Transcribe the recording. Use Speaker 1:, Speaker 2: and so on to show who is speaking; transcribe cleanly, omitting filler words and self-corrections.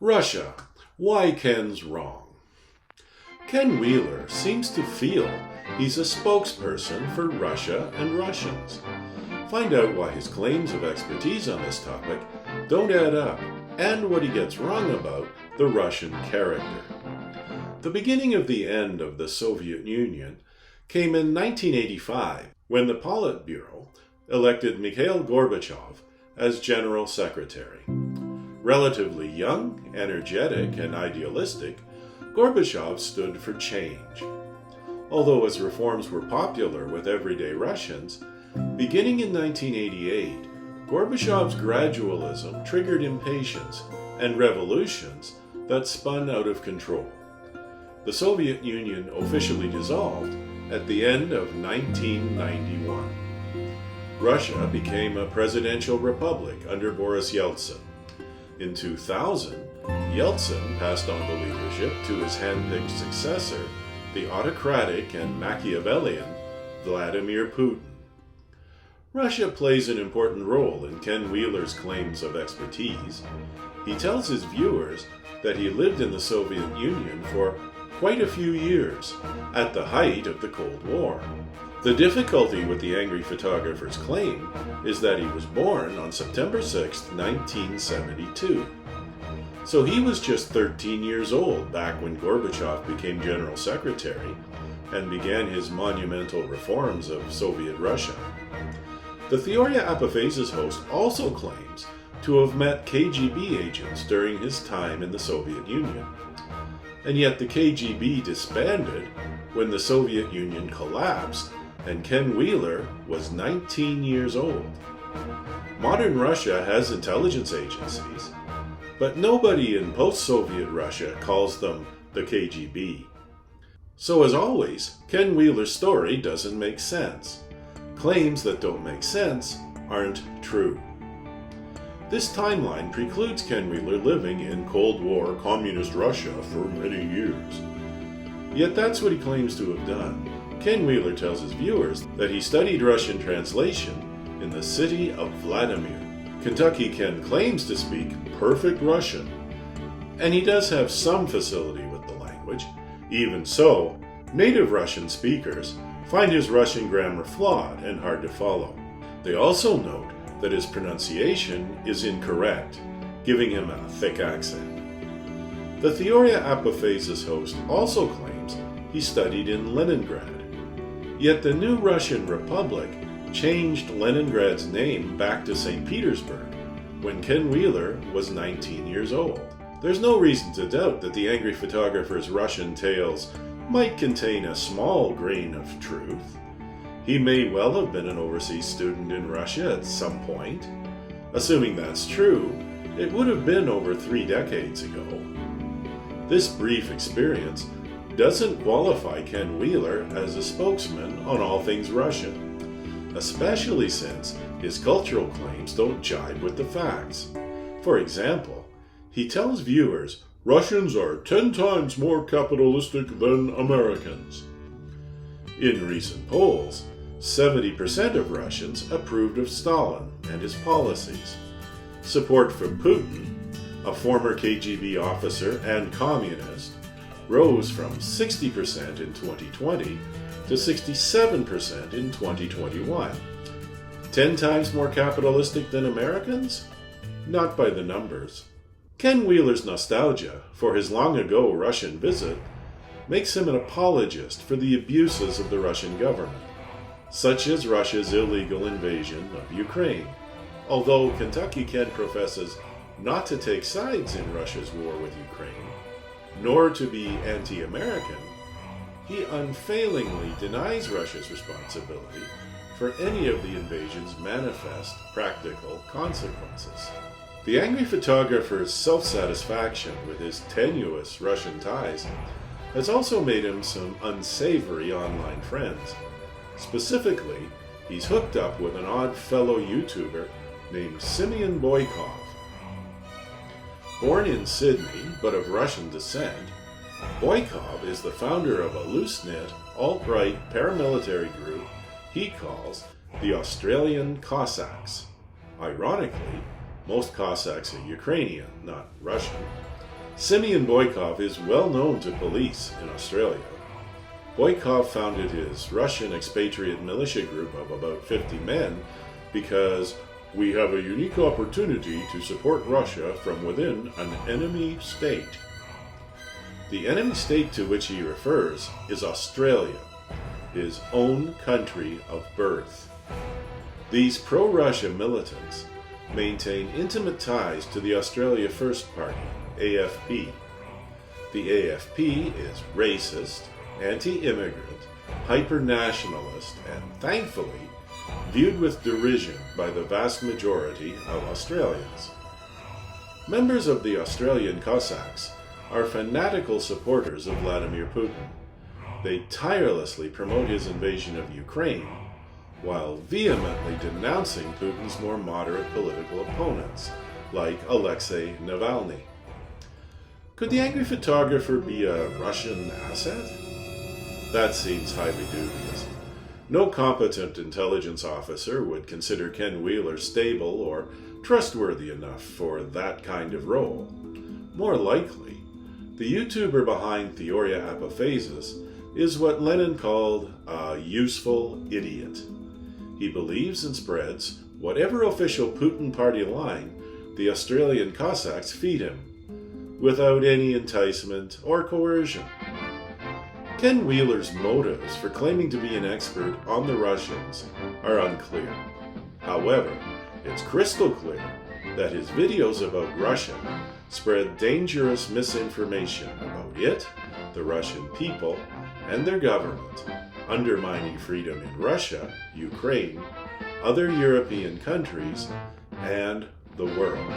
Speaker 1: Russia. Why Ken's wrong. Ken Wheeler seems to feel he's a spokesperson for Russia and Russians. Find out why his claims of expertise on this topic don't add up and what he gets wrong about the Russian character. The beginning of the end of the Soviet Union came in 1985 when the Politburo elected Mikhail Gorbachev as General Secretary. Relatively young, energetic, and idealistic, Gorbachev stood for change. Although his reforms were popular with everyday Russians, beginning in 1988, Gorbachev's gradualism triggered impatience and revolutions that spun out of control. The Soviet Union officially dissolved at the end of 1991. Russia became a presidential republic under Boris Yeltsin. In 2000, Yeltsin passed on the leadership to his hand-picked successor, the autocratic and Machiavellian Vladimir Putin. Russia plays an important role in Ken Wheeler's claims of expertise. He tells his viewers that he lived in the Soviet Union for quite a few years, at the height of the Cold War. The difficulty with the angry photographer's claim is that he was born on September 6, 1972. So he was just 13 years old back when Gorbachev became General Secretary and began his monumental reforms of Soviet Russia. The Theoria Apophasis host also claims to have met KGB agents during his time in the Soviet Union. And yet the KGB disbanded when the Soviet Union collapsed and Ken Wheeler was 19 years old. Modern Russia has intelligence agencies, but nobody in post-Soviet Russia calls them the KGB. So as always, Ken Wheeler's story doesn't make sense. Claims that don't make sense aren't true. This timeline precludes Ken Wheeler living in Cold War communist Russia for many years. Yet that's what he claims to have done. Ken Wheeler tells his viewers that he studied Russian translation in the city of Vladimir. Kentucky Ken claims to speak perfect Russian, and he does have some facility with the language. Even so, native Russian speakers find his Russian grammar flawed and hard to follow. They also note that his pronunciation is incorrect, giving him a thick accent. The Theoria Apophasis host also claims he studied in Leningrad. Yet the new Russian Republic changed Leningrad's name back to St. Petersburg when Ken Wheeler was 19 years old. There's no reason to doubt that the angry photographer's Russian tales might contain a small grain of truth. He may well have been an overseas student in Russia at some point. Assuming that's true, it would have been over 3 decades ago. This brief experience doesn't qualify Ken Wheeler as a spokesman on all things Russian, especially since his cultural claims don't jibe with the facts. For example, he tells viewers Russians are 10 times more capitalistic than Americans. In recent polls, 70% of Russians approved of Stalin and his policies. Support for Putin, a former KGB officer and communist, rose from 60% in 2020 to 67% in 2021. 10 times more capitalistic than Americans? Not by the numbers. Ken Wheeler's nostalgia for his long-ago Russian visit makes him an apologist for the abuses of the Russian government, such as Russia's illegal invasion of Ukraine. Although Kentucky Ken professes not to take sides in Russia's war with Ukraine, nor to be anti-American, he unfailingly denies Russia's responsibility for any of the invasion's manifest practical consequences. The angry photographer's self-satisfaction with his tenuous Russian ties has also made him some unsavory online friends. Specifically, he's hooked up with an odd fellow YouTuber named Simeon Boykov. Born in Sydney, but of Russian descent, Boykov is the founder of a loose-knit, alt-right paramilitary group he calls the Australian Cossacks. Ironically, most Cossacks are Ukrainian, not Russian. Simeon Boykov is well known to police in Australia. Boykov founded his Russian expatriate militia group of about 50 men because we have a unique opportunity to support Russia from within an enemy state. The enemy state to which he refers is Australia, his own country of birth. These pro-Russia militants maintain intimate ties to the Australia First Party, AFP. The AFP is racist, anti-immigrant, hyper-nationalist, and thankfully viewed with derision by the vast majority of Australians. Members of the Australian Cossacks are fanatical supporters of Vladimir Putin. They tirelessly promote his invasion of Ukraine, while vehemently denouncing Putin's more moderate political opponents, like Alexei Navalny. Could the angry photographer be a Russian asset? That seems highly dubious. No competent intelligence officer would consider Ken Wheeler stable or trustworthy enough for that kind of role. More likely, the YouTuber behind Theoria Apophasis is what Lenin called a useful idiot. He believes and spreads whatever official Putin party line the Australian Cossacks feed him, without any enticement or coercion. Ken Wheeler's motives for claiming to be an expert on the Russians are unclear. However, it's crystal clear that his videos about Russia spread dangerous misinformation about it, the Russian people, and their government, undermining freedom in Russia, Ukraine, other European countries, and the world.